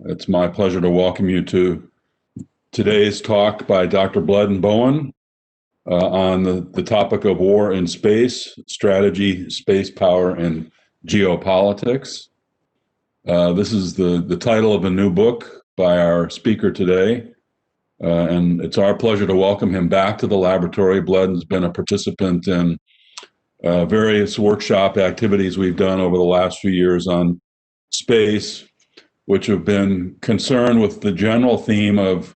It's my pleasure to welcome you to today's talk by Dr. Bleddyn Bowen on the topic of war in space, strategy, space power, and geopolitics. This is the title of a new book by our speaker today, and it's our pleasure to welcome him back to the laboratory. Bleddyn's been a participant in various workshop activities we've done over the last few years on space, which have been concerned with the general theme of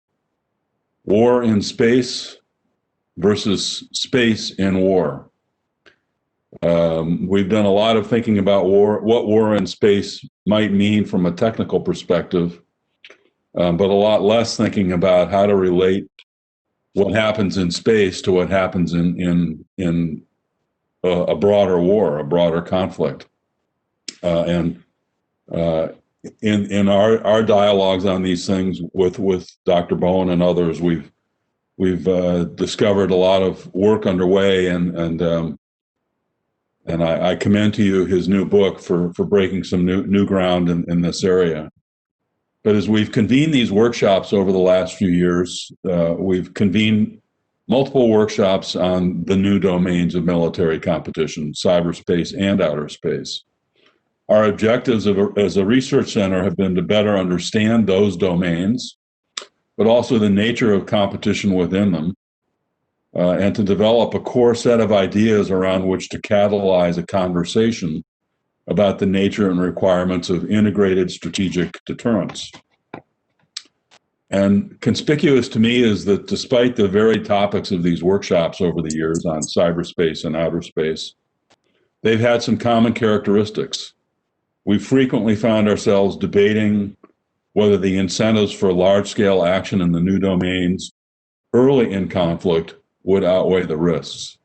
war in space versus space in war. We've done a lot of thinking about what war in space might mean from a technical perspective, but a lot less thinking about how to relate what happens in space to what happens in a broader war, a broader conflict. In our dialogues on these things with Dr. Bowen and others, we've discovered a lot of work underway, and I commend to you his new book for breaking some new ground in this area. But as we've convened these workshops over the last few years, we've convened multiple workshops on the new domains of military competition, cyberspace and outer space. Our objectives as a research center have been to better understand those domains, but also the nature of competition within them, and to develop a core set of ideas around which to catalyze a conversation about the nature and requirements of integrated strategic deterrence. And conspicuous to me is that despite the varied topics of these workshops over the years on cyberspace and outer space, they've had some common characteristics. We've frequently found ourselves debating whether the incentives for large-scale action in the new domains early in conflict would outweigh the risks.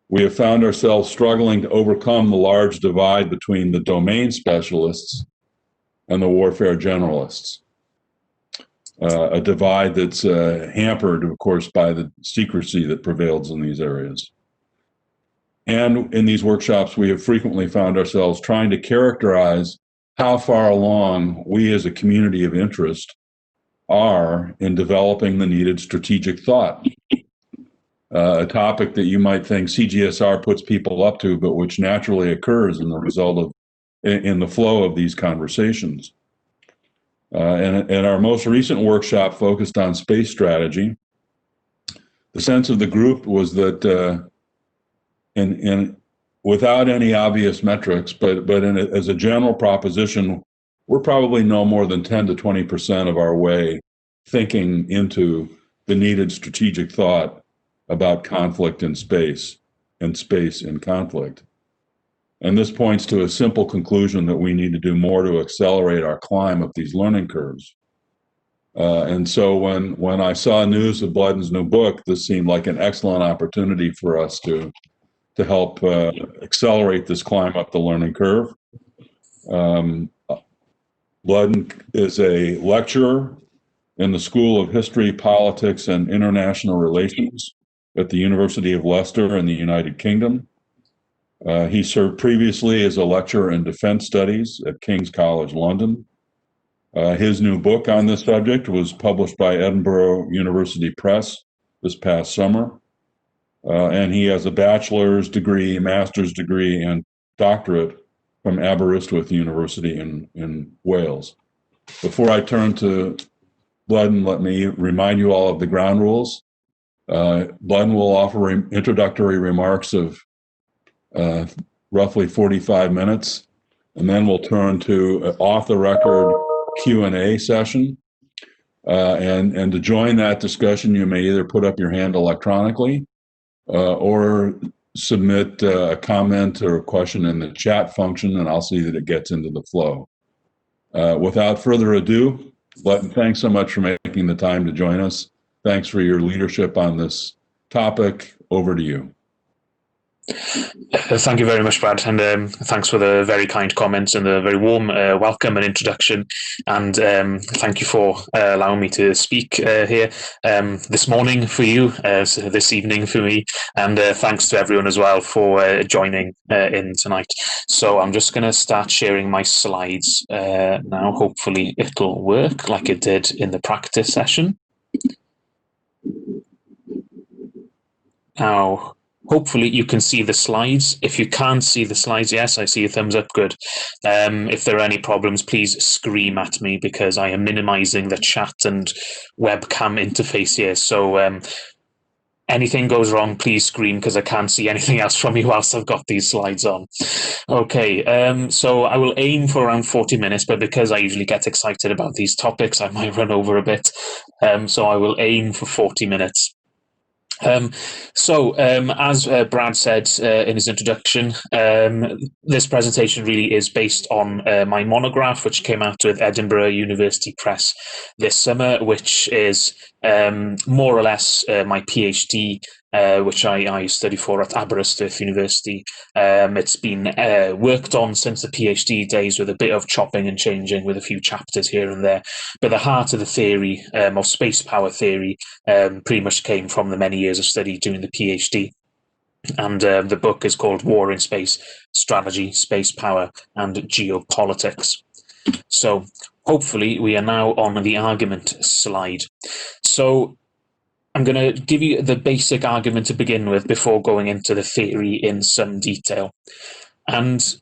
We have found ourselves struggling to overcome the large divide between the domain specialists and the warfare generalists, a divide that's hampered, of course, by the secrecy that prevails in these areas. And in these workshops, we have frequently found ourselves trying to characterize how far along we as a community of interest are in developing the needed strategic thought, a topic that you might think CGSR puts people up to, but which naturally occurs in the flow of these conversations. And our most recent workshop focused on space strategy. The sense of the group was that without any obvious metrics, but as a general proposition, we're probably no more than 10 to 20% of our way thinking into the needed strategic thought about conflict in space and space in conflict. And this points to a simple conclusion that we need to do more to accelerate our climb up these learning curves. And so when I saw news of Bleddyn's new book, this seemed like an excellent opportunity for us to help accelerate this climb up the learning curve. Bleddyn is a lecturer in the School of History, Politics, and International Relations at the University of Leicester in the United Kingdom. He served previously as a lecturer in defense studies at King's College London. His new book on this subject was published by Edinburgh University Press this past summer. And he has a bachelor's degree, master's degree, and doctorate from Aberystwyth University in Wales. Before I turn to Bleddyn, let me remind you all of the ground rules. Bleddyn will offer introductory remarks of roughly 45 minutes, and then we'll turn to an off-the-record Q&A session. And to join that discussion, you may either put up your hand electronically or submit a comment or a question in the chat function, and I'll see that it gets into the flow. Without further ado, Bleddyn, thanks so much for making the time to join us. Thanks for your leadership on this topic. Over to you. Thank you very much, Brad, and thanks for the very kind comments and the very warm welcome and introduction. And thank you for allowing me to speak here this morning for you, this evening for me, and thanks to everyone as well for joining in tonight. So I'm just going to start sharing my slides now. Hopefully it'll work like it did in the practice session. Now, hopefully you can see the slides. If you can't see the slides, yes, I see a thumbs up, good. If there are any problems, please scream at me because I am minimizing the chat and webcam interface here. So anything goes wrong, please scream because I can't see anything else from you whilst I've got these slides on. Okay, so I will aim for around 40 minutes, but because I usually get excited about these topics, I might run over a bit. So I will aim for 40 minutes. As Brad said in his introduction, this presentation really is based on my monograph, which came out with Edinburgh University Press this summer, which is more or less my PhD, which I study for at Aberystwyth University. It's been worked on since the PhD days with a bit of chopping and changing with a few chapters here and there. But the heart of the theory, of space power theory, pretty much came from the many years of study doing the PhD. And the book is called War in Space, Strategy, Space Power, and Geopolitics. So hopefully we are now on the argument slide. So I'm going to give you the basic argument to begin with before going into the theory in some detail. And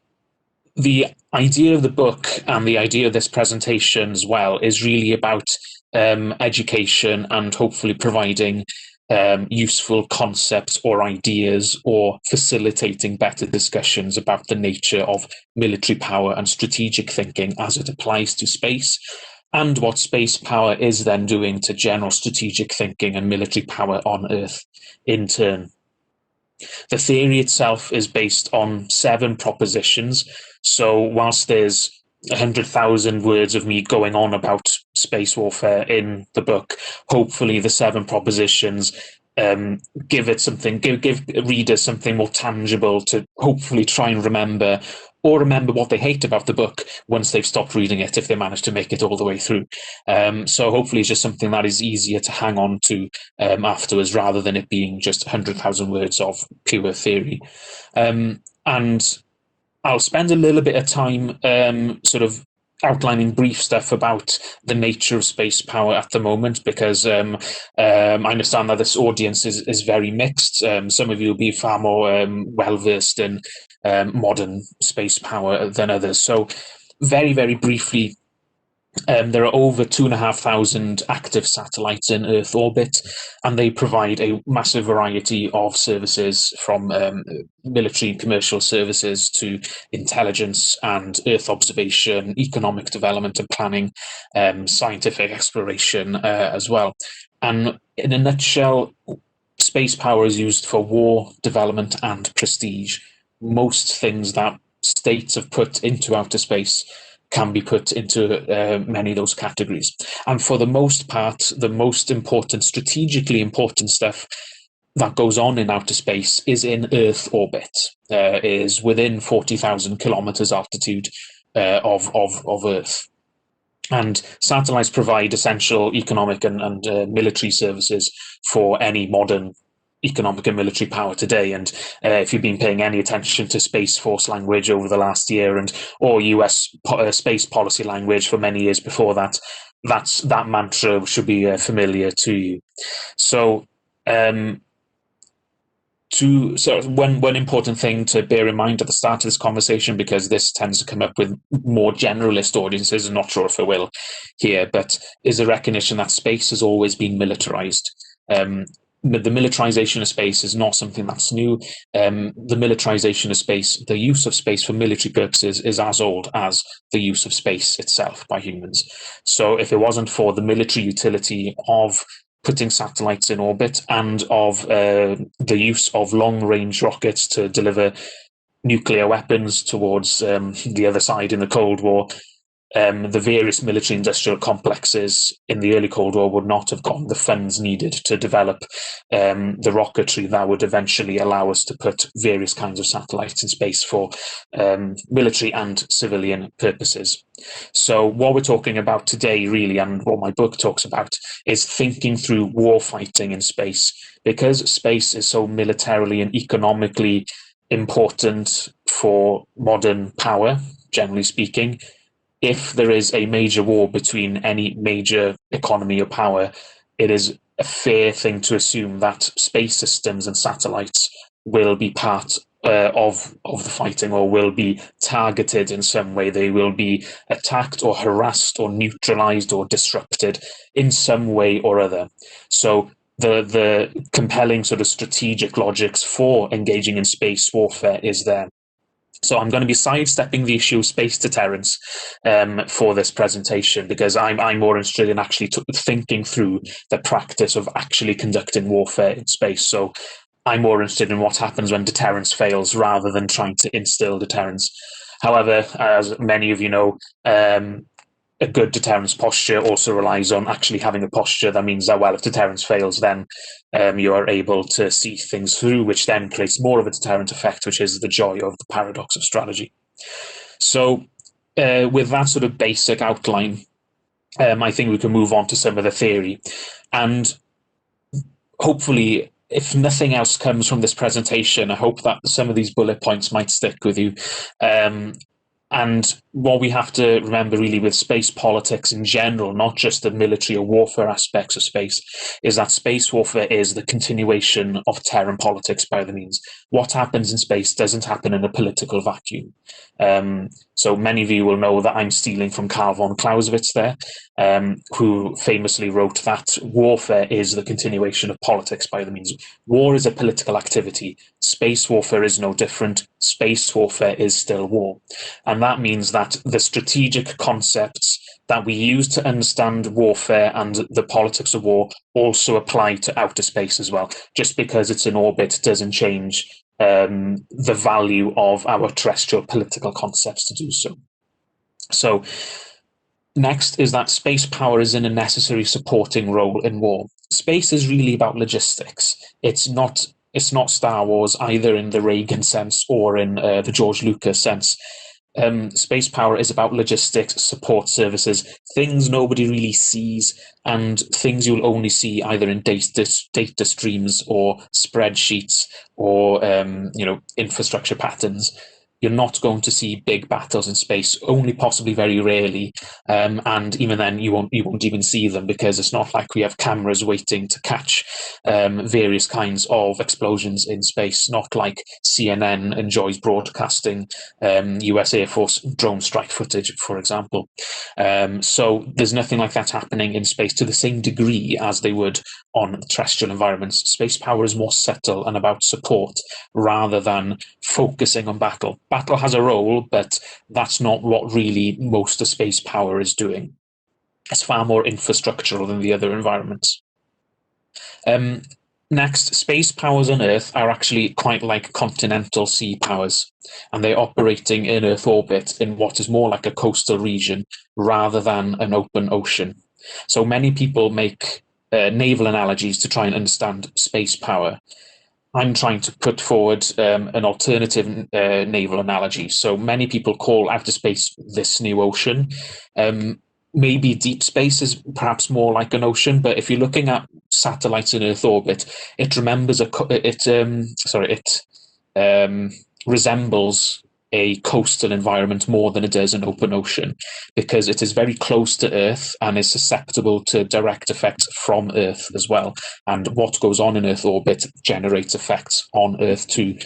the idea of the book and the idea of this presentation as well is really about education and hopefully providing useful concepts or ideas or facilitating better discussions about the nature of military power and strategic thinking as it applies to space, and what space power is then doing to general strategic thinking and military power on Earth in turn. The theory itself is based on 7 propositions. So whilst there's 100,000 words of me going on about space warfare in the book, hopefully the 7 propositions give readers something more tangible to hopefully try and remember, or remember what they hate about the book once they've stopped reading it, if they manage to make it all the way through. So hopefully it's just something that is easier to hang on to afterwards, rather than it being just 100,000 words of pure theory. And I'll spend a little bit of time sort of outlining brief stuff about the nature of space power at the moment, because I understand that this audience is very mixed. Some of you will be far more well-versed in modern space power than others. So very, very briefly, there are over 2,500 active satellites in Earth orbit, and they provide a massive variety of services, from military and commercial services to intelligence and Earth observation, economic development and planning, scientific exploration as well. And in a nutshell, space power is used for war, development and prestige. Most things that states have put into outer space can be put into many of those categories. And for the most part, the most important, strategically important stuff that goes on in outer space is in Earth orbit, is within 40,000 kilometers altitude of Earth. And satellites provide essential economic and military services for any modern economic and military power today. And if you've been paying any attention to Space Force language over the last year, or US space policy language for many years before that, that mantra should be familiar to you. So one important thing to bear in mind at the start of this conversation, because this tends to come up with more generalist audiences, I'm not sure if it will here, but is a recognition that space has always been militarized. The militarization of space is not something that's new. The militarization of space, the use of space for military purposes, is as old as the use of space itself by humans. So if it wasn't for the military utility of putting satellites in orbit and of the use of long-range rockets to deliver nuclear weapons towards the other side in the Cold War, the various military-industrial complexes in the early Cold War would not have gotten the funds needed to develop the rocketry that would eventually allow us to put various kinds of satellites in space for military and civilian purposes. So what we're talking about today, really, and what my book talks about, is thinking through war fighting in space. Because space is so militarily and economically important for modern power, generally speaking, if there is a major war between any major economy or power, it is a fair thing to assume that space systems and satellites will be part of the fighting, or will be targeted in some way. They will be attacked or harassed or neutralized or disrupted in some way or other. So the compelling sort of strategic logics for engaging in space warfare is there. So I'm going to be sidestepping the issue of space deterrence for this presentation, because I'm more interested in actually thinking through the practice of actually conducting warfare in space. So I'm more interested in what happens when deterrence fails rather than trying to instill deterrence. However, as many of you know, a good deterrence posture also relies on actually having a posture that means that, well, if deterrence fails, then you are able to see things through, which then creates more of a deterrent effect, which is the joy of the paradox of strategy. So with that sort of basic outline, I think we can move on to some of the theory. And hopefully, if nothing else comes from this presentation, I hope that some of these bullet points might stick with you. And what we have to remember really with space politics in general, not just the military or warfare aspects of space, is that space warfare is the continuation of terror politics by the means. What happens in space doesn't happen in a political vacuum. So many of you will know that I'm stealing from Carl von Clausewitz there, who famously wrote that warfare is the continuation of politics by the means. War is a political activity. Space warfare is no different. Space warfare is still war. And that means that the strategic concepts that we use to understand warfare and the politics of war also apply to outer space as well. Just because it's in orbit doesn't change the value of our terrestrial political concepts to do so. So next is that space power is in a necessary supporting role in war. Space is really about logistics. It's not Star Wars either in the Reagan sense or in the George Lucas sense. Space power is about logistics, support services, things nobody really sees, and things you'll only see either in data streams or spreadsheets or infrastructure patterns. You're not going to see big battles in space, only possibly very rarely, and even then you won't even see them, because it's not like we have cameras waiting to catch various kinds of explosions in space. Not like CNN enjoys broadcasting US Air Force drone strike footage, for example. So there's nothing like that happening in space to the same degree as they would on terrestrial environments. Space power is more subtle and about support rather than focusing on battle. Battle has a role, but that's not what really most of space power is doing. It's far more infrastructural than the other environments. Next, space powers on Earth are actually quite like continental sea powers, and they're operating in Earth orbit in what is more like a coastal region rather than an open ocean. So many people make naval analogies to try and understand space power. I'm trying to put forward an alternative naval analogy. So many people call outer space this new ocean. Maybe deep space is perhaps more like an ocean, but if you're looking at satellites in Earth orbit, it resembles a coastal environment more than it does an open ocean, because it is very close to Earth and is susceptible to direct effects from Earth as well. And what goes on in Earth orbit generates effects on Earth too.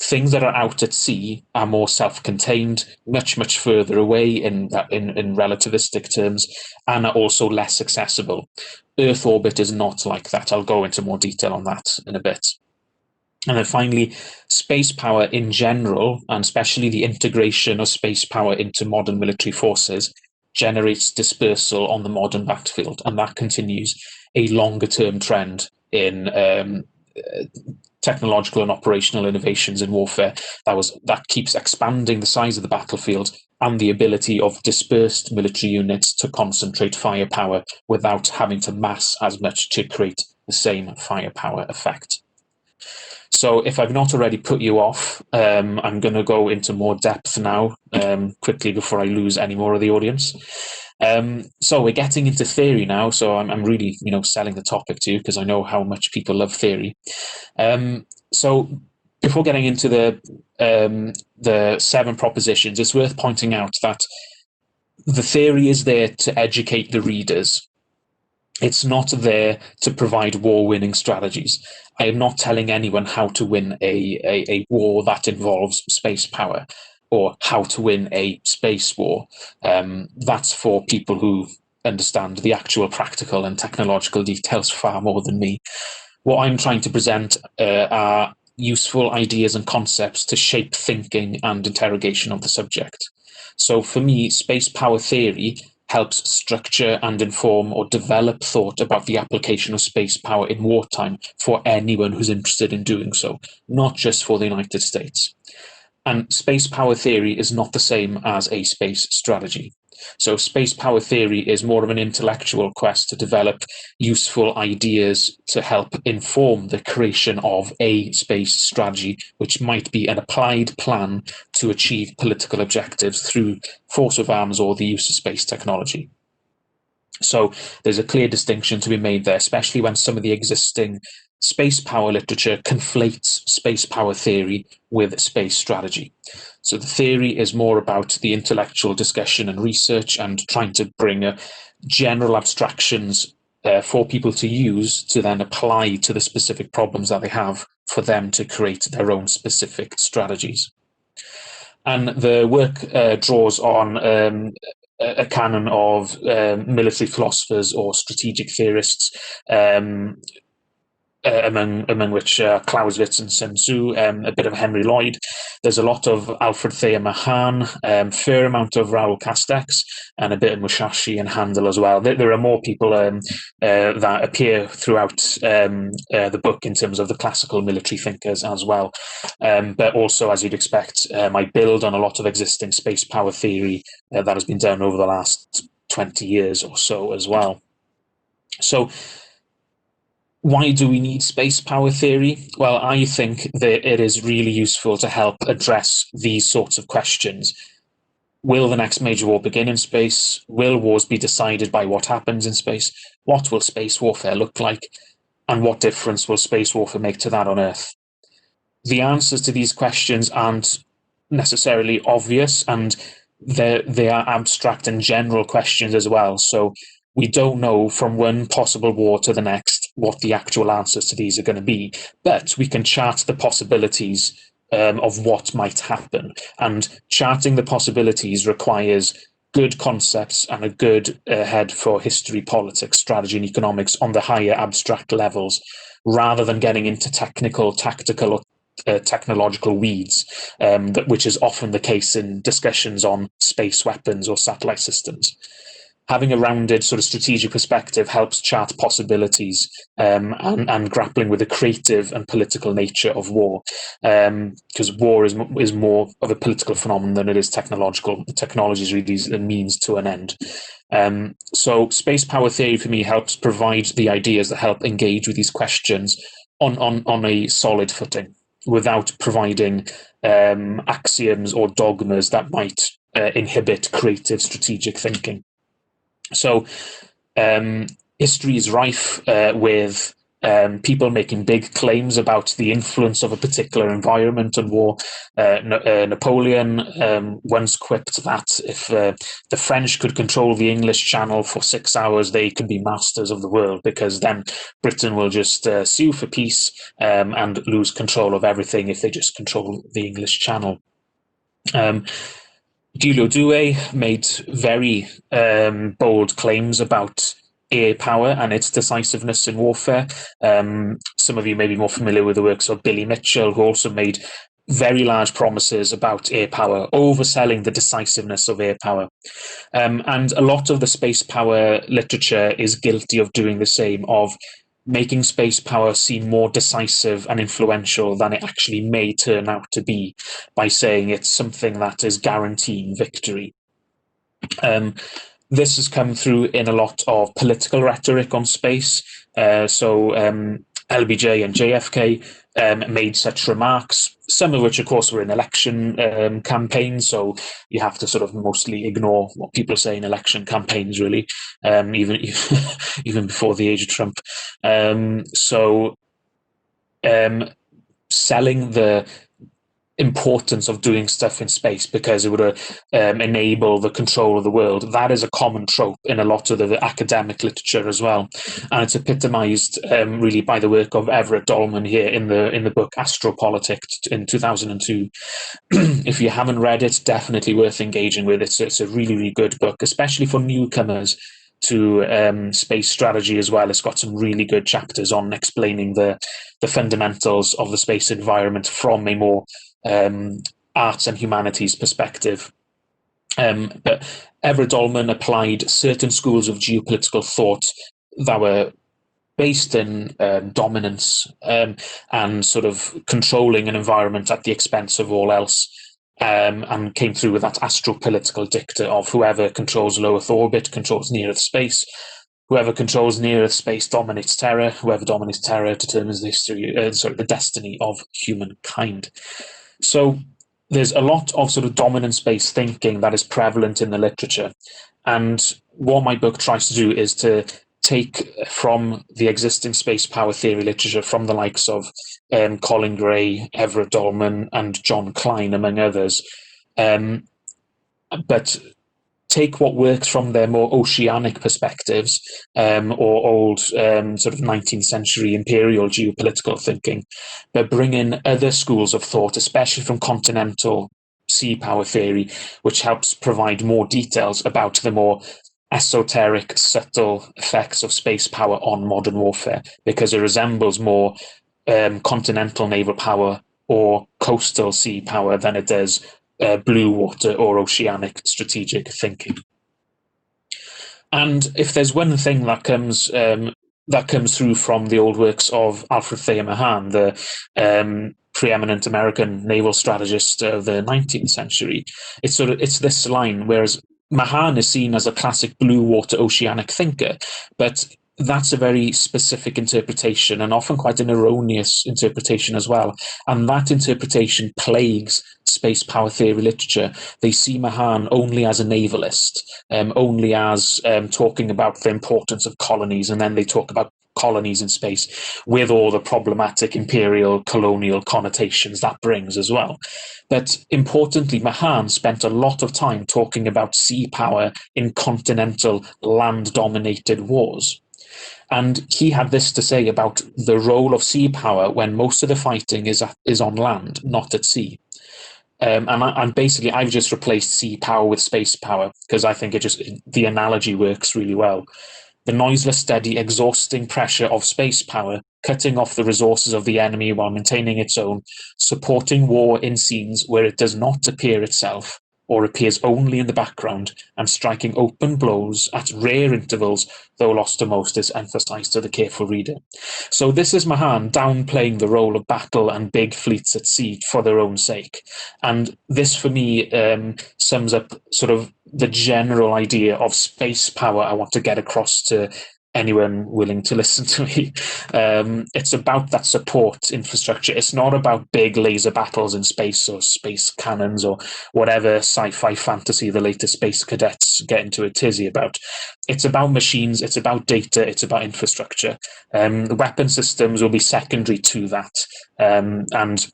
Things that are out at sea are more self-contained, much further away in relativistic terms, and are also less accessible. Earth orbit is not like that. I'll go into more detail on that in a bit. And then finally, space power in general, and especially the integration of space power into modern military forces, generates dispersal on the modern battlefield, and that continues a longer-term trend in technological and operational innovations in warfare that keeps expanding the size of the battlefield, and the ability of dispersed military units to concentrate firepower without having to mass as much to create the same firepower effect. So if I've not already put you off, I'm going to go into more depth now, quickly before I lose any more of the audience. So we're getting into theory now, so I'm really, selling the topic to you because I know how much people love theory. So before getting into the 7 propositions, it's worth pointing out that the theory is there to educate the readers. It's not there to provide war-winning strategies. I am not telling anyone how to win a war that involves space power, or how to win a space war. That's for people who understand the actual practical and technological details far more than me. What I'm trying to present are useful ideas and concepts to shape thinking and interrogation of the subject. So for me, space power theory helps structure and inform or develop thought about the application of space power in wartime for anyone who's interested in doing so, not just for the United States. And space power theory is not the same as a space strategy. So space power theory is more of an intellectual quest to develop useful ideas to help inform the creation of a space strategy, which might be an applied plan to achieve political objectives through force of arms or the use of space technology. So there's a clear distinction to be made there, especially when some of the existing space power literature conflates space power theory with space strategy. So the theory is more about the intellectual discussion and research and trying to bring general abstractions for people to use to then apply to the specific problems that they have for them to create their own specific strategies. And the work draws on a canon of military philosophers or strategic theorists, among which Clausewitz and Sun Tzu, a bit of Henry Lloyd. There's a lot of Alfred Thayer Mahan, fair amount of Raoul Castex, and a bit of Musashi and Handel as well. There are more people that appear throughout the book in terms of the classical military thinkers as well. But also, as you'd expect, I build on a lot of existing space power theory that has been done over the last 20 years or so as well. So, why do we need space power theory? Well, I think that it is really useful to help address these sorts of questions. Will the next major war begin in space? Will wars be decided by what happens in space? What will space warfare look like? And what difference will space warfare make to that on Earth? The answers to these questions aren't necessarily obvious, and they are abstract and general questions as well. So we don't know from one possible war to the next what the actual answers to these are going to be, but we can chart the possibilities of what might happen. And charting the possibilities requires good concepts and a good head for history, politics, strategy, and economics on the higher abstract levels, rather than getting into technical, tactical, or technological weeds, which is often the case in discussions on space weapons or satellite systems. Having a rounded sort of strategic perspective helps chart possibilities and grappling with the creative and political nature of war, because war is more of a political phenomenon than it is technological. Technology is really a means to an end. So space power theory for me helps provide the ideas that help engage with these questions on a solid footing, without providing axioms or dogmas that might inhibit creative strategic thinking. So history is rife with people making big claims about the influence of a particular environment on war. Napoleon once quipped that if the French could control the English Channel for 6 hours, they could be masters of the world, because then Britain will just sue for peace and lose control of everything if they just control the English Channel. Giulio Due made very bold claims about air power and its decisiveness in warfare. Some of you may be more familiar with the works of Billy Mitchell, who also made very large promises about air power, overselling the decisiveness of air power. And a lot of the space power literature is guilty of doing the same, of making space power seem more decisive and influential than it actually may turn out to be by saying it's something that is guaranteeing victory. This has come through in a lot of political rhetoric on space. LBJ and JFK made such remarks, some of which, of course, were in election campaigns. So you have to sort of mostly ignore what people say in election campaigns, really, even before the age of Trump. Selling the importance of doing stuff in space because it would enable the control of the world. That is a common trope in a lot of the academic literature as well, and it's epitomized really by the work of Everett Dolman here in the book Astropolitics in 2002. If you haven't read it, definitely worth engaging with. It's a really, really good book, especially for newcomers to space strategy as well. It's got some really good chapters on explaining the fundamentals of the space environment from a more arts and humanities perspective. But Everett Dolman applied certain schools of geopolitical thought that were based in dominance and sort of controlling an environment at the expense of all else, and came through with that astropolitical dicta of whoever controls low Earth orbit controls near Earth space. Whoever controls near Earth space dominates terror. Whoever dominates terror determines the destiny of humankind. So there's a lot of sort of dominance-based thinking that is prevalent in the literature. And what my book tries to do is to take from the existing space power theory literature from the likes of Colin Gray, Everett Dolman, and John Klein, among others, but take what works from their more oceanic perspectives or old sort of 19th century imperial geopolitical thinking, but bring in other schools of thought, especially from continental sea power theory, which helps provide more details about the more esoteric, subtle effects of space power on modern warfare, because it resembles more continental naval power or coastal sea power than it does blue water or oceanic strategic thinking. And if there's one thing that comes through from the old works of Alfred Thayer Mahan, the preeminent American naval strategist of the 19th century, it's this line, whereas Mahan is seen as a classic blue water oceanic thinker, but that's a very specific interpretation and often quite an erroneous interpretation as well. And that interpretation plagues space power theory literature. They see Mahan only as a navalist, only as talking about the importance of colonies, and then they talk about colonies in space with all the problematic imperial colonial connotations that brings as well. But importantly, Mahan spent a lot of time talking about sea power in continental land-dominated wars. And he had this to say about the role of sea power when most of the fighting is on land, not at sea. And basically, I've just replaced sea power with space power because I think the analogy works really well. The noiseless, steady, exhausting pressure of space power, cutting off the resources of the enemy while maintaining its own, supporting war in scenes where it does not appear itself or appears only in the background, and striking open blows at rare intervals, though lost to most, is emphasized to the careful reader. So this is Mahan downplaying the role of battle and big fleets at sea for their own sake. And this, for me, sums up sort of the general idea of space power I want to get across to anyone willing to listen to me. It's about that support infrastructure. It's not about big laser battles in space or space cannons or whatever sci-fi fantasy the latest space cadets get into a tizzy about. It's about machines, it's about data, it's about infrastructure. The weapon systems will be secondary to that. And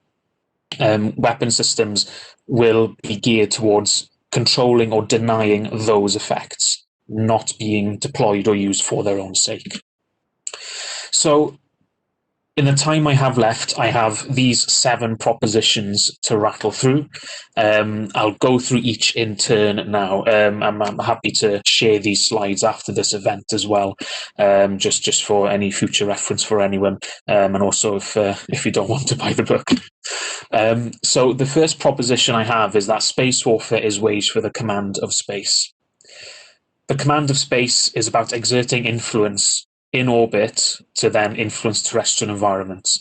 weapon systems will be geared towards controlling or denying those effects, not being deployed or used for their own sake. So in the time I have left, I have these 7 propositions to rattle through. I'll go through each in turn now. I'm happy to share these slides after this event as well, just for any future reference for anyone, and also if you don't want to buy the book. So the first proposition I have is that space warfare is waged for the command of space. The command of space is about exerting influence in orbit to then influence terrestrial environments.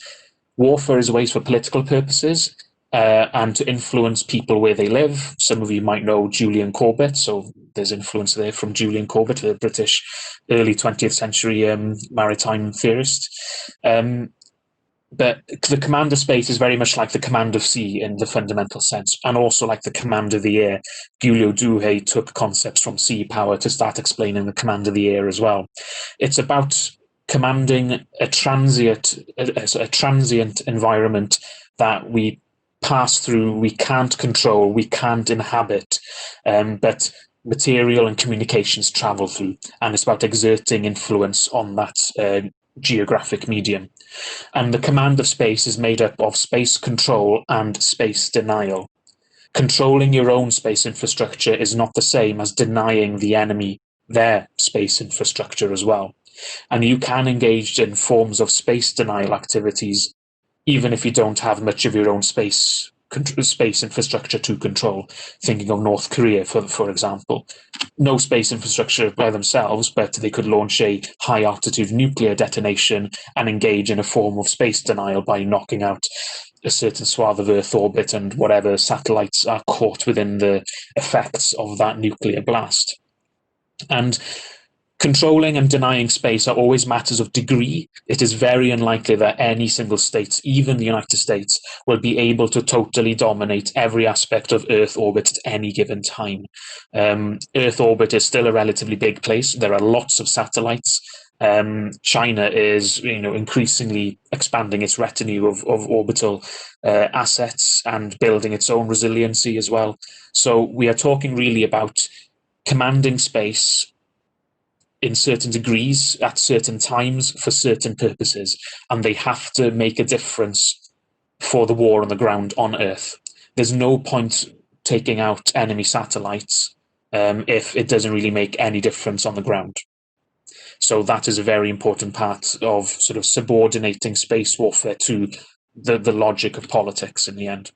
Warfare is ways for political purposes and to influence people where they live. Some of you might know Julian Corbett, so there's influence there from Julian Corbett, the British early 20th century maritime theorist. But the command of space is very much like the command of sea in the fundamental sense, and also like the command of the air. Giulio Douhet took concepts from sea power to start explaining the command of the air as well. It's about commanding a transient environment that we pass through, we can't control, we can't inhabit, but material and communications travel through, and it's about exerting influence on that geographic medium. And the command of space is made up of space control and space denial. Controlling your own space infrastructure is not the same as denying the enemy their space infrastructure as well. And you can engage in forms of space denial activities even if you don't have much of your own space infrastructure to control. Thinking of North Korea, for example. No space infrastructure by themselves, but they could launch a high-altitude nuclear detonation and engage in a form of space denial by knocking out a certain swath of Earth orbit and whatever satellites are caught within the effects of that nuclear blast. And controlling and denying space are always matters of degree. It is very unlikely that any single state, even the United States, will be able to totally dominate every aspect of Earth orbit at any given time. Earth orbit is still a relatively big place. There are lots of satellites. China is, increasingly expanding its retinue of orbital assets and building its own resiliency as well. So we are talking really about commanding space in certain degrees, at certain times, for certain purposes, and they have to make a difference for the war on the ground on Earth. There's no point taking out enemy satellites if it doesn't really make any difference on the ground. So that is a very important part of sort of subordinating space warfare to the logic of politics in the end.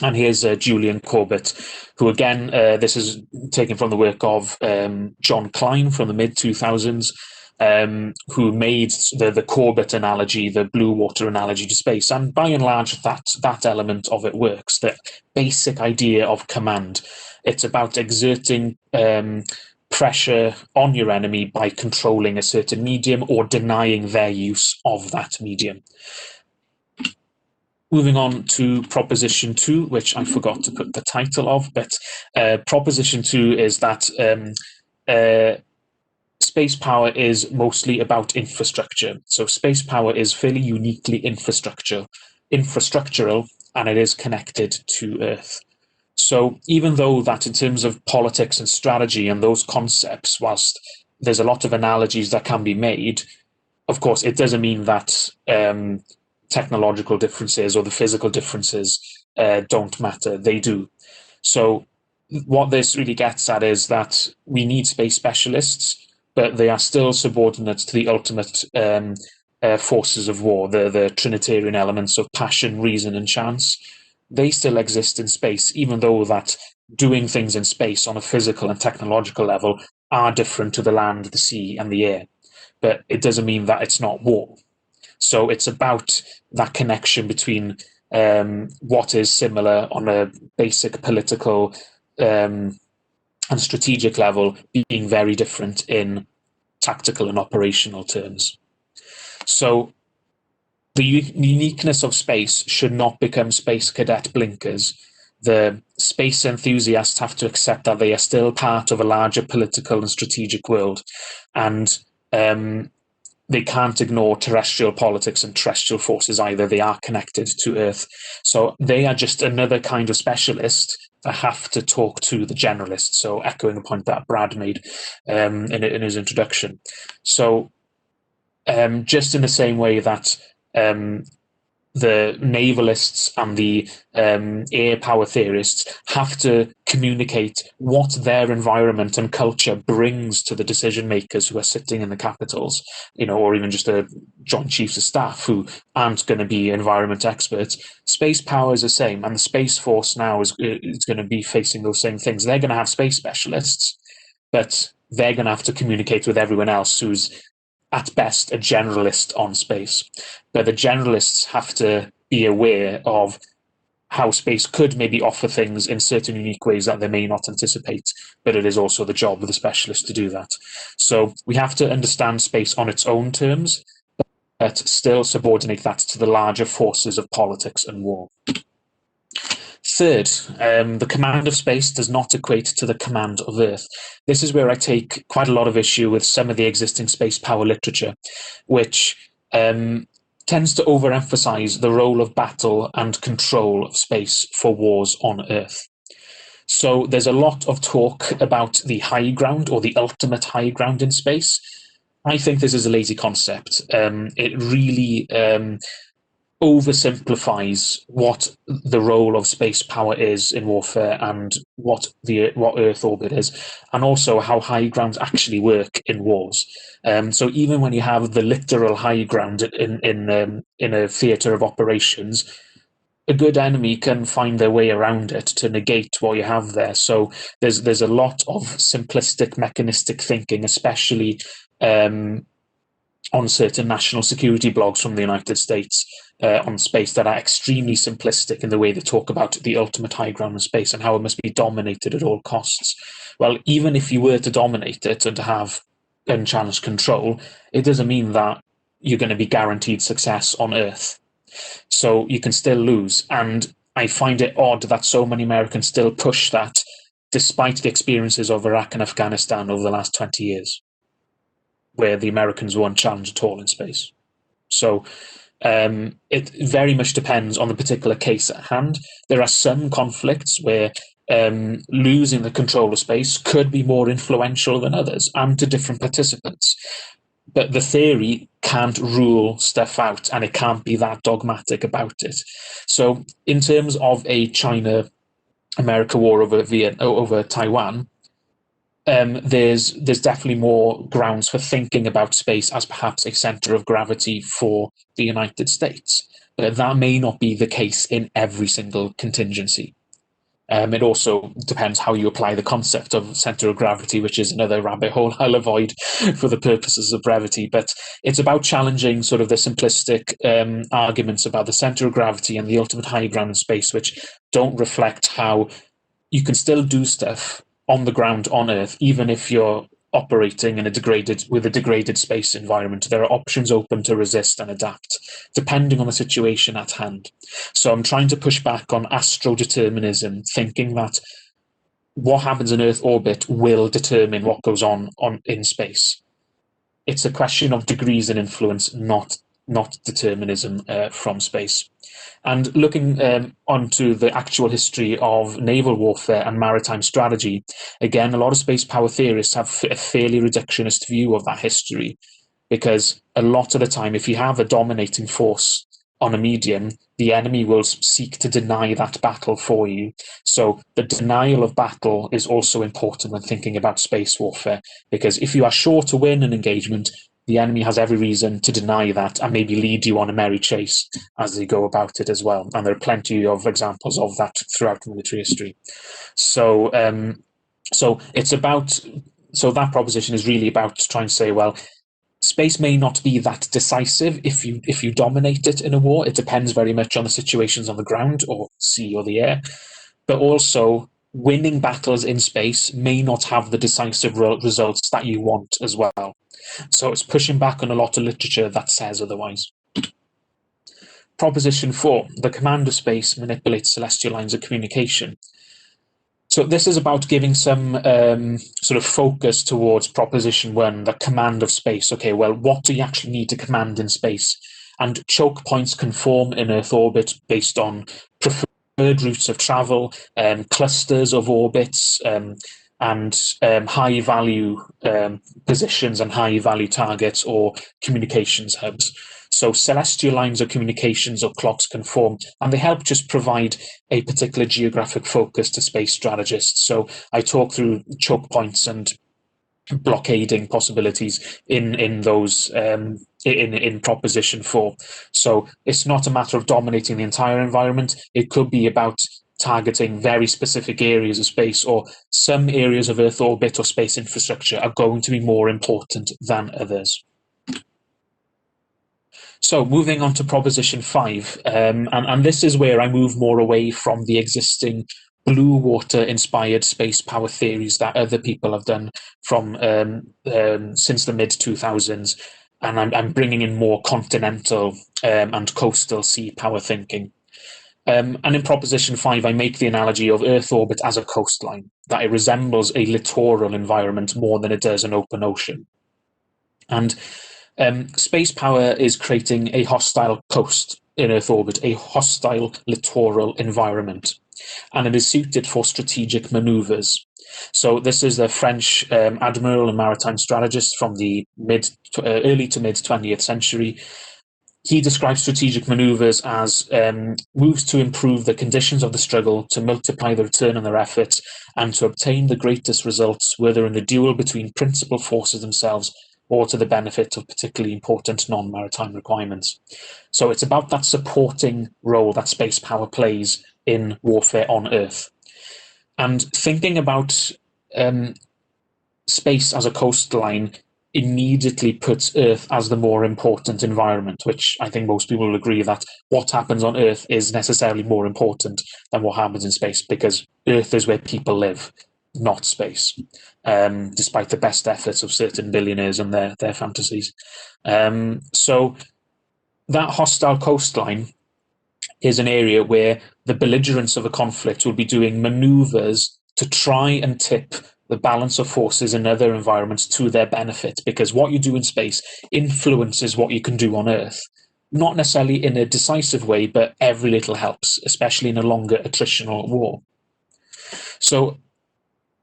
And here's Julian Corbett, who again, this is taken from the work of John Klein from the mid-2000s, who made the Corbett analogy, the blue water analogy to space. And by and large, that element of it works, the basic idea of command. It's about exerting pressure on your enemy by controlling a certain medium or denying their use of that medium. Moving on to Proposition 2, which I forgot to put the title of, but Proposition 2 is that space power is mostly about infrastructure. So space power is fairly uniquely infrastructural, and it is connected to Earth. So even though that in terms of politics and strategy and those concepts, whilst there's a lot of analogies that can be made, of course, it doesn't mean that technological differences or the physical differences don't matter. They do. So what this really gets at is that we need space specialists, but they are still subordinate to the ultimate forces of war, the Trinitarian elements of passion, reason, and chance. They still exist in space, even though that doing things in space on a physical and technological level are different to the land, the sea, and the air. But it doesn't mean that it's not war. So it's about that connection between what is similar on a basic political and strategic level being very different in tactical and operational terms. So the uniqueness of space should not become space cadet blinkers. The space enthusiasts have to accept that they are still part of a larger political and strategic world, and they can't ignore terrestrial politics and terrestrial forces either. They are connected to Earth. So they are just another kind of specialist that have to talk to the generalist. So echoing a point that Brad made in his introduction. So just in the same way that the navalists and the air power theorists have to communicate what their environment and culture brings to the decision makers who are sitting in the capitals, or even just a joint chiefs of staff who aren't going to be environment experts. Space power is the same, and the Space Force now is going to be facing those same things. They're going to have space specialists, but they're going to have to communicate with everyone else who's at best, a generalist on space. But the generalists have to be aware of how space could maybe offer things in certain unique ways that they may not anticipate, but it is also the job of the specialist to do that. So we have to understand space on its own terms, but still subordinate that to the larger forces of politics and war. Third, the command of space does not equate to the command of Earth. This is where I take quite a lot of issue with some of the existing space power literature, which tends to overemphasize the role of battle and control of space for wars on Earth. So there's a lot of talk about the high ground or the ultimate high ground in space. I think this is a lazy concept. It really oversimplifies what the role of space power is in warfare and what Earth orbit is, and also how high grounds actually work in wars. So even when you have the literal high ground in a theatre of operations, a good enemy can find their way around it to negate what you have there. So there's a lot of simplistic mechanistic thinking, especially on certain national security blogs from the United States on space, that are extremely simplistic in the way they talk about the ultimate high ground in space and how it must be dominated at all costs. Well, even if you were to dominate it and to have unchallenged control, it doesn't mean that you're going to be guaranteed success on Earth. So you can still lose. And I find it odd that so many Americans still push that, despite the experiences of Iraq and Afghanistan over the last 20 years, where the Americans were unchallenged at all in space. So it very much depends on the particular case at hand. There are some conflicts where losing the control of space could be more influential than others, and to different participants. But the theory can't rule stuff out, and it can't be that dogmatic about it. So in terms of a China-America war over Taiwan, there's definitely more grounds for thinking about space as perhaps a center of gravity for the United States. But that may not be the case in every single contingency. It also depends how you apply the concept of center of gravity, which is another rabbit hole I'll avoid for the purposes of brevity. But it's about challenging sort of the simplistic arguments about the center of gravity and the ultimate high ground in space, which don't reflect how you can still do stuff on the ground on Earth, even if you're operating in a degraded space environment. There are options open to resist and adapt, depending on the situation at hand. So I'm trying to push back on astrodeterminism, thinking that what happens in Earth orbit will determine what goes on in space. It's a question of degrees and influence, not determinism from space. And looking onto the actual history of naval warfare and maritime strategy, again, a lot of space power theorists have a fairly reductionist view of that history, because a lot of the time, if you have a dominating force on a medium, the enemy will seek to deny that battle for you. So the denial of battle is also important when thinking about space warfare, because if you are sure to win an engagement, the enemy has every reason to deny that and maybe lead you on a merry chase as they go about it as well. And there are plenty of examples of that throughout military history. So, that proposition is really about trying to say, well, space may not be that decisive if you dominate it in a war. It depends very much on the situations on the ground or sea or the air. But also, winning battles in space may not have the decisive results that you want as well. So it's pushing back on a lot of literature that says otherwise. Proposition 4, the command of space manipulates celestial lines of communication. So this is about giving some sort of focus towards proposition 1, the command of space. Okay, well, what do you actually need to command in space? And choke points can form in Earth orbit based on preferred routes of travel, clusters of orbits, and high-value positions and high-value targets or communications hubs. So celestial lines of communications or clocks can form, and they help just provide a particular geographic focus to space strategists. So I talk through choke points and blockading possibilities in those in proposition 4. So it's not a matter of dominating the entire environment. It could be about targeting very specific areas of space, or some areas of Earth orbit or space infrastructure are going to be more important than others. So moving on to Proposition 5, and this is where I move more away from the existing blue water-inspired space power theories that other people have done from since the mid-2000s, and I'm bringing in more continental and coastal sea power thinking. And in Proposition 5, I make the analogy of Earth orbit as a coastline, that it resembles a littoral environment more than it does an open ocean. And space power is creating a hostile coast in Earth orbit, a hostile littoral environment, and it is suited for strategic maneuvers. So this is a French admiral and maritime strategist from the early to mid 20th century. He describes strategic maneuvers as moves to improve the conditions of the struggle, to multiply the return on their efforts, and to obtain the greatest results, whether in the duel between principal forces themselves or to the benefit of particularly important non-maritime requirements. So it's about that supporting role that space power plays in warfare on Earth. And thinking about space as a coastline immediately puts Earth as the more important environment, which I think most people will agree that what happens on Earth is necessarily more important than what happens in space, because Earth is where people live, not space, despite the best efforts of certain billionaires and their fantasies. So that hostile coastline is an area where the belligerents of a conflict will be doing maneuvers to try and tip the balance of forces in other environments to their benefit, because what you do in space influences what you can do on Earth. Not necessarily in a decisive way, but every little helps, especially in a longer attritional war. So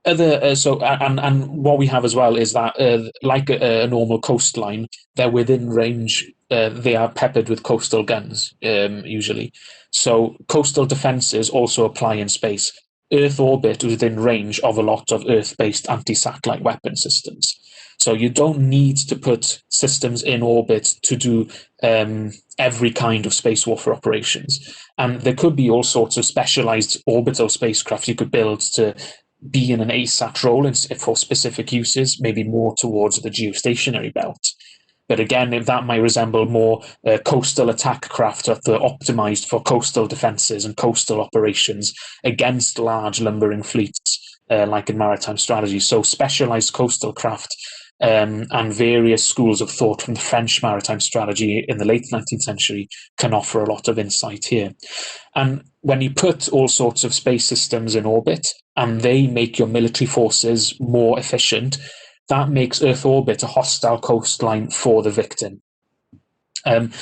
and what we have as well is that like a normal coastline, they're within range. They are peppered with coastal guns, usually. So coastal defenses also apply in space. Earth orbit is within range of a lot of Earth-based anti-satellite weapon systems. So you don't need to put systems in orbit to do every kind of space warfare operations. And there could be all sorts of specialized orbital spacecraft you could build to be in an ASAT role for specific uses, maybe more towards the geostationary belt. But again, if that might resemble more coastal attack craft that are optimized for coastal defenses and coastal operations against large lumbering fleets, like in maritime strategy. So specialized coastal craft and various schools of thought from the French maritime strategy in the late 19th century can offer a lot of insight here. And when you put all sorts of space systems in orbit and they make your military forces more efficient, that makes Earth orbit a hostile coastline for the victim. Then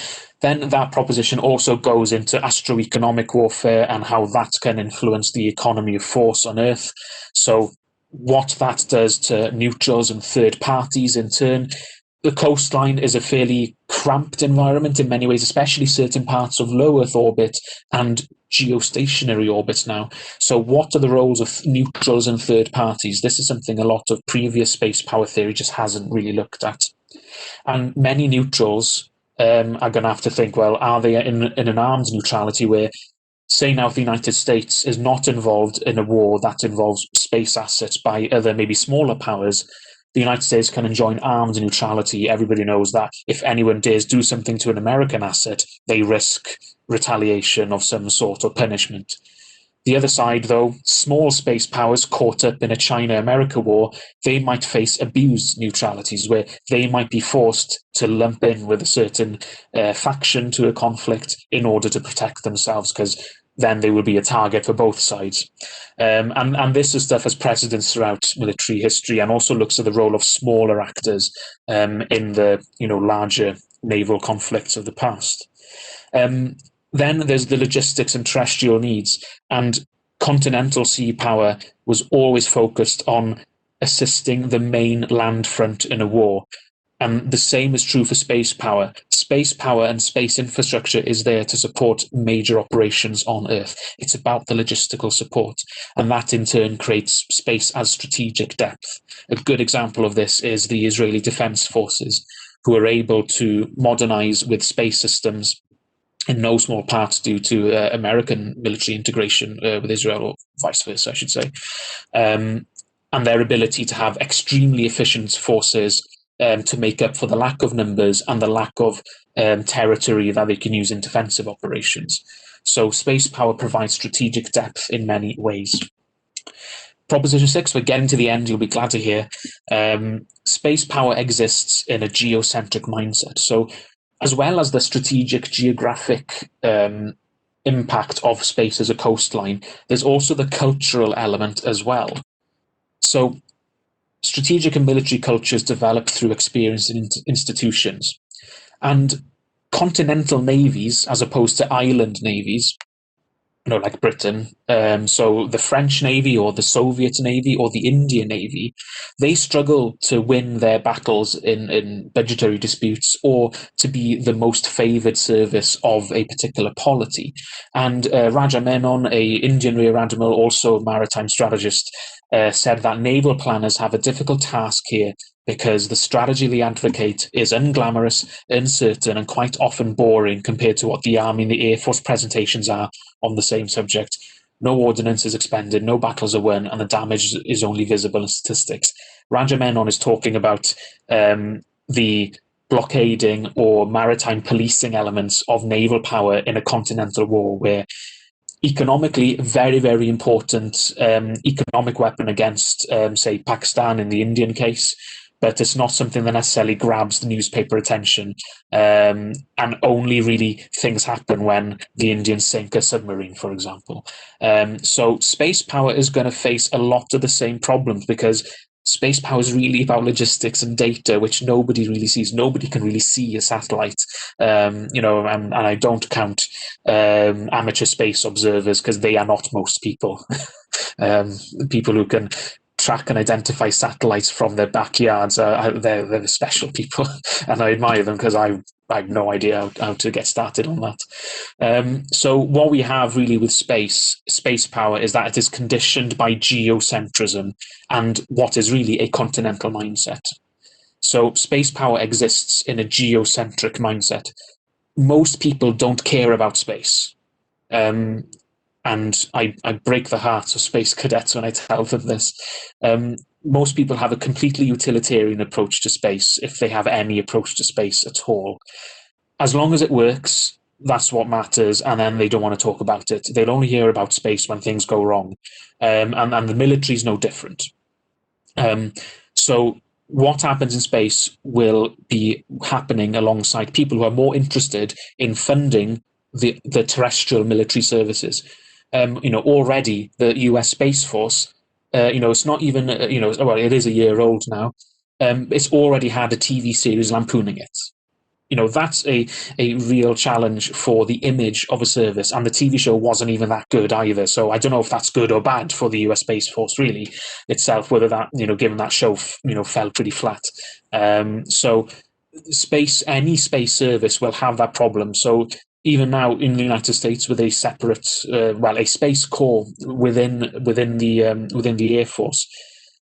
that proposition also goes into astroeconomic warfare and how that can influence the economy of force on Earth. So what that does to neutrals and third parties in turn. The coastline is a fairly cramped environment in many ways, especially certain parts of low Earth orbit and geostationary orbit now. So what are the roles of neutrals and third parties? This is something a lot of previous space power theory just hasn't really looked at. And many neutrals are going to have to think, well, are they in an armed neutrality where, say now if the United States is not involved in a war that involves space assets by other maybe smaller powers, the United States can enjoin armed neutrality. Everybody knows that if anyone dares do something to an American asset, they risk retaliation of some sort or punishment. The other side, though, small space powers caught up in a China-America war, they might face abused neutralities where they might be forced to lump in with a certain faction to a conflict in order to protect themselves, because then they will be a target for both sides. And this stuff has precedence throughout military history and also looks at the role of smaller actors in the larger naval conflicts of the past. Then there's the logistics and terrestrial needs, and continental sea power was always focused on assisting the main land front in a war. And the same is true for space power. Space power and space infrastructure is there to support major operations on Earth. It's about the logistical support, and that in turn creates space as strategic depth. A good example of this is the Israeli Defense Forces, who are able to modernize with space systems in no small part due to American military integration with Israel, or vice versa, I should say, and their ability to have extremely efficient forces to make up for the lack of numbers and the lack of territory that they can use in defensive operations. So space power provides strategic depth in many ways. Proposition 6, we're getting to the end, you'll be glad to hear. Space power exists in a geocentric mindset. So as well as the strategic geographic impact of space as a coastline, there's also the cultural element as well. So strategic and military cultures develop through experience in institutions. And continental navies, as opposed to island navies, like Britain, so the French Navy or the Soviet Navy or the Indian Navy, they struggle to win their battles in budgetary disputes or to be the most favoured service of a particular polity. And Raja Menon, a Indian rear admiral, also a maritime strategist, said that naval planners have a difficult task here because the strategy they advocate is unglamorous, uncertain, and quite often boring compared to what the Army and the Air Force presentations are on the same subject. No ordnance is expended, no battles are won, and the damage is only visible in statistics. Raja Menon is talking about the blockading or maritime policing elements of naval power in a continental war, where economically very, very important economic weapon against, say, Pakistan in the Indian case, but it's not something that necessarily grabs the newspaper attention. And only really things happen when the Indians sink a submarine, for example. So space power is going to face a lot of the same problems because space power is really about logistics and data, which nobody really sees. Nobody can really see a satellite, and I don't count amateur space observers because they are not most people. People who can track and identify satellites from their backyards, they're the special people, and I admire them because I have no idea how to get started on that. So what we have really with space power is that it is conditioned by geocentrism and what is really a continental mindset. So space power exists in a geocentric mindset. Most people don't care about space. And I break the hearts of space cadets when I tell them this. Most people have a completely utilitarian approach to space, if they have any approach to space at all. As long as it works, that's what matters, and then they don't want to talk about it. They'll only hear about space when things go wrong. And the military is no different. So what happens in space will be happening alongside people who are more interested in funding the terrestrial military services. Already the US Space Force, it's not even, well, it is a year old now. It's already had a TV series lampooning it. That's a real challenge for the image of a service, and the TV show wasn't even that good either. So I don't know if that's good or bad for the US Space Force really itself, whether that, given that show, fell pretty flat. So any space service will have that problem. So even now in the United States, with a separate, a space corps within the Air Force,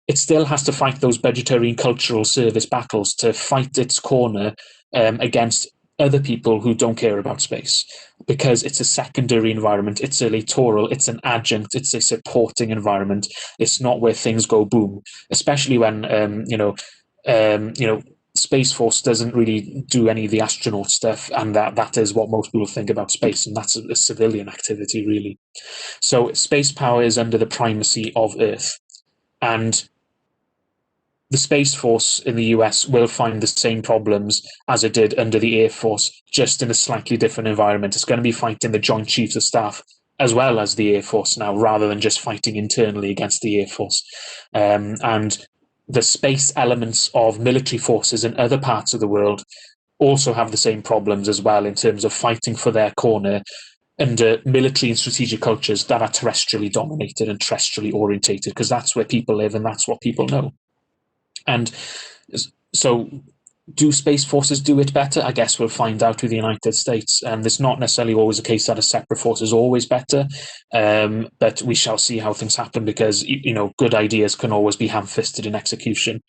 it still has to fight those budgetary and cultural service battles to fight its corner against other people who don't care about space, because it's a secondary environment, it's a littoral, it's an adjunct, it's a supporting environment. It's not where things go boom, especially when Space Force doesn't really do any of the astronaut stuff, and that is what most people think about space, and that's a civilian activity really. So space power is under the primacy of Earth, and the Space Force in the US will find the same problems as it did under the Air Force, just in a slightly different environment. It's going to be fighting the Joint Chiefs of Staff as well as the Air Force now, rather than just fighting internally against the Air Force. And the space elements of military forces in other parts of the world also have the same problems as well, in terms of fighting for their corner under military and strategic cultures that are terrestrially dominated and terrestrially orientated, because that's where people live and that's what people know. And so do space forces do it better? I guess we'll find out with the United States. And it's not necessarily always the case that a separate force is always better, but we shall see how things happen, because good ideas can always be ham-fisted in execution.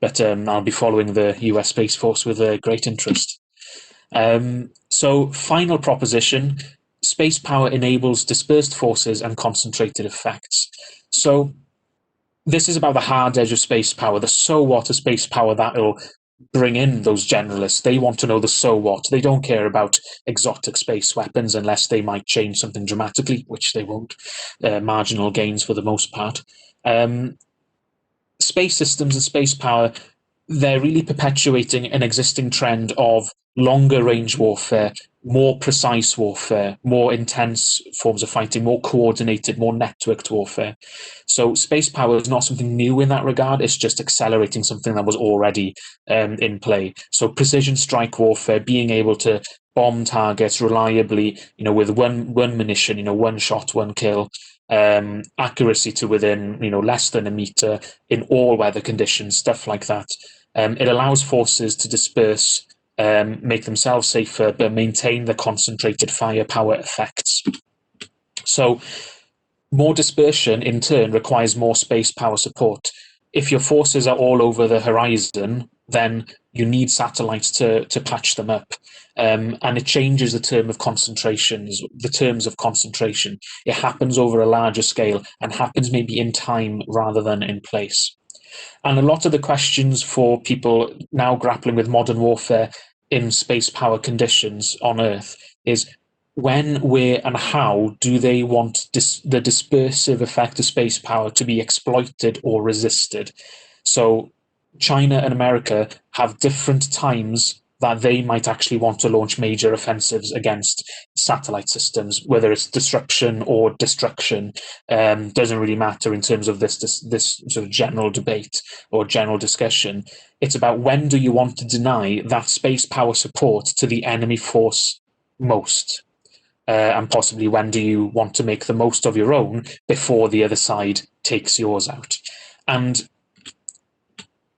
But I'll be following the US Space Force with great interest. So final proposition, space power enables dispersed forces and concentrated effects. So this is about the hard edge of space power, the so what of space power that will bring in those generalists. They want to know the so what. They don't care about exotic space weapons unless they might change something dramatically, which they won't. Marginal gains for the most part. Space systems and space power, they're really perpetuating an existing trend of longer range warfare, more precise warfare, more intense forms of fighting, more coordinated, more networked warfare. So space power is not something new in that regard. It's just accelerating something that was already in play. So precision strike warfare, being able to bomb targets reliably, with one munition, one shot, one kill, accuracy to within, less than a meter in all weather conditions, stuff like that. It allows forces to disperse, make themselves safer, but maintain the concentrated firepower effects. So more dispersion, in turn, requires more space power support. If your forces are all over the horizon, then you need satellites to patch them up. And it changes the terms of concentration. It happens over a larger scale and happens maybe in time rather than in place. And a lot of the questions for people now grappling with modern warfare in space power conditions on Earth is when, where, and how do they want the dispersive effect of space power to be exploited or resisted? So China and America have different times that they might actually want to launch major offensives against satellite systems, whether it's disruption or destruction, doesn't really matter in terms of this sort of general debate or general discussion. It's about when do you want to deny that space power support to the enemy force most, and possibly when do you want to make the most of your own before the other side takes yours out. And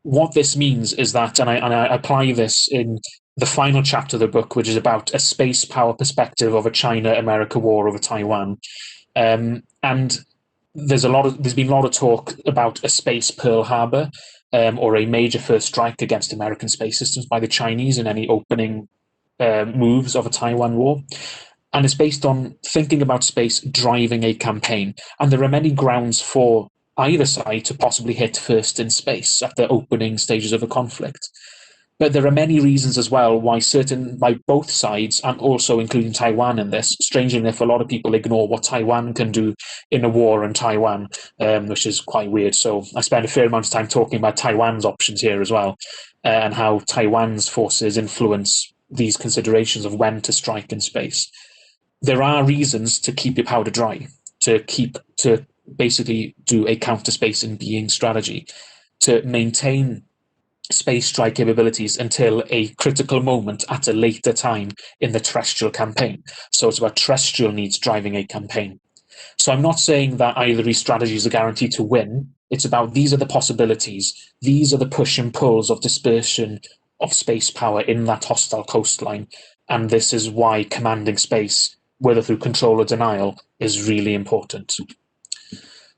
what this means is that, and I apply this in the final chapter of the book, which is about a space power perspective of a China-America war over Taiwan. And there's been a lot of talk about a space Pearl Harbor, or a major first strike against American space systems by the Chinese in any opening moves of a Taiwan war. And it's based on thinking about space driving a campaign. And there are many grounds for either side to possibly hit first in space at the opening stages of a conflict. But there are many reasons as well why both sides, and also including Taiwan in this, strangely enough, a lot of people ignore what Taiwan can do in a war in Taiwan, which is quite weird. So I spend a fair amount of time talking about Taiwan's options here as well, and how Taiwan's forces influence these considerations of when to strike in space. There are reasons to keep your powder dry, to basically do a counter space in being strategy, to maintain space strike capabilities until a critical moment at a later time in the terrestrial campaign. So it's about terrestrial needs driving a campaign. So I'm not saying that either of these strategies are guaranteed to win. It's about these are the possibilities. These are the push and pulls of dispersion of space power in that hostile coastline. And this is why commanding space, whether through control or denial, is really important.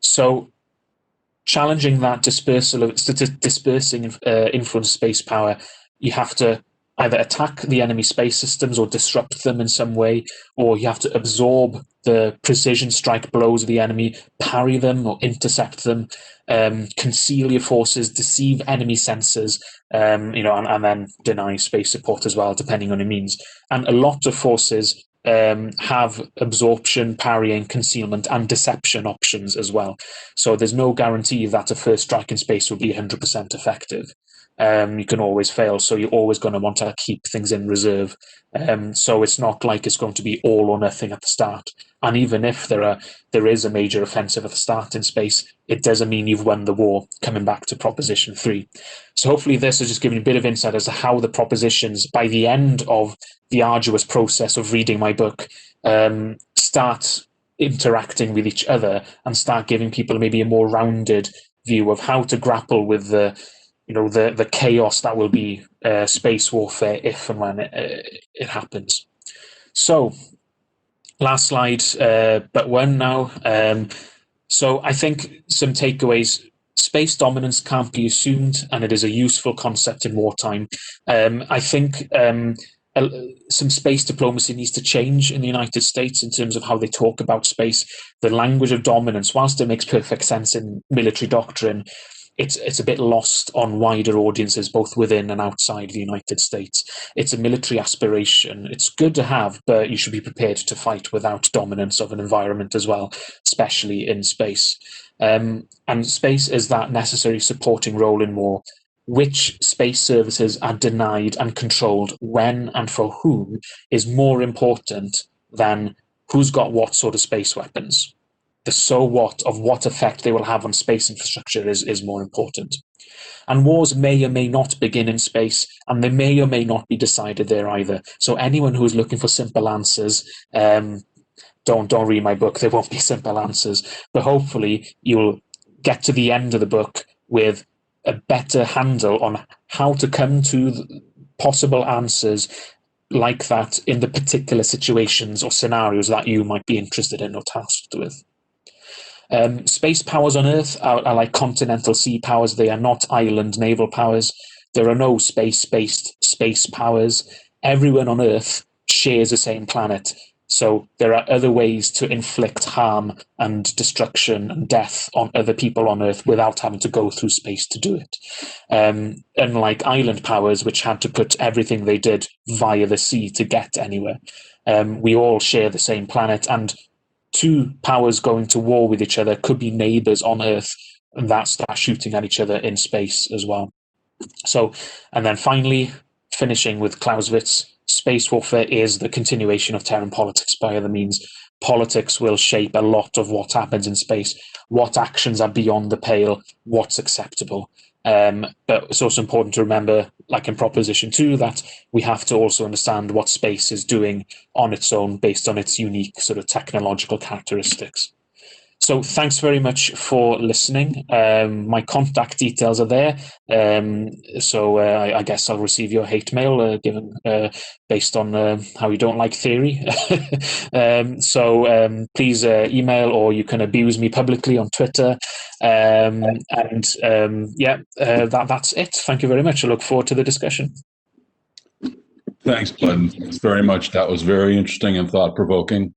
So challenging that dispersing influence space power, you have to either attack the enemy space systems or disrupt them in some way, or you have to absorb the precision strike blows of the enemy, parry them or intercept them, conceal your forces, deceive enemy sensors, and then deny space support as well, depending on your means. And a lot of forces have absorption, parrying, concealment, and deception options as well. So there's no guarantee that a first strike in space will be 100% effective. You can always fail, so you're always going to want to keep things in reserve. So it's not like it's going to be all or nothing at the start. And even if there is a major offensive at the start in space, it doesn't mean you've won the war, coming back to Proposition 3. So hopefully this has just given you a bit of insight as to how the propositions, by the end of the arduous process of reading my book, start interacting with each other and start giving people maybe a more rounded view of how to grapple with the chaos that will be space warfare if and when it happens. So, last slide, but one now. So I think some takeaways. Space dominance can't be assumed, and it is a useful concept in wartime. I think some space diplomacy needs to change in the United States in terms of how they talk about space. The language of dominance, whilst it makes perfect sense in military doctrine, it's a bit lost on wider audiences, both within and outside the United States. It's a military aspiration. It's good to have, but you should be prepared to fight without dominance of an environment as well, especially in space. And space is that necessary supporting role in war. Which space services are denied and controlled when and for whom is more important than who's got what sort of space weapons. The so what of what effect they will have on space infrastructure is more important. And wars may or may not begin in space, and they may or may not be decided there either. So anyone who is looking for simple answers, don't read my book. There won't be simple answers, but hopefully you'll get to the end of the book with a better handle on how to come to possible answers like that in the particular situations or scenarios that you might be interested in or tasked with. Space powers on Earth are like continental sea powers. They are not island naval powers. There are no space-based space powers. Everyone on Earth shares the same planet. So there are other ways to inflict harm and destruction and death on other people on Earth without having to go through space to do it. Unlike island powers, which had to put everything they did via the sea to get anywhere. We all share the same planet, and two powers going to war with each other could be neighbors on Earth, and that start shooting at each other in space as well. So, and then finally, finishing with Clausewitz, space warfare is the continuation of terran politics by other means. Politics will shape a lot of what happens in space, what actions are beyond the pale, what's acceptable. But it's also important to remember, like in Proposition 2, that we have to also understand what space is doing on its own based on its unique sort of technological characteristics. So thanks very much for listening. My contact details are there. I guess I'll receive your hate mail given based on how you don't like theory. Please email, or you can abuse me publicly on Twitter. That's it. Thank you very much. I look forward to the discussion. Thanks, Bleddyn. Thanks very much. That was very interesting and thought-provoking.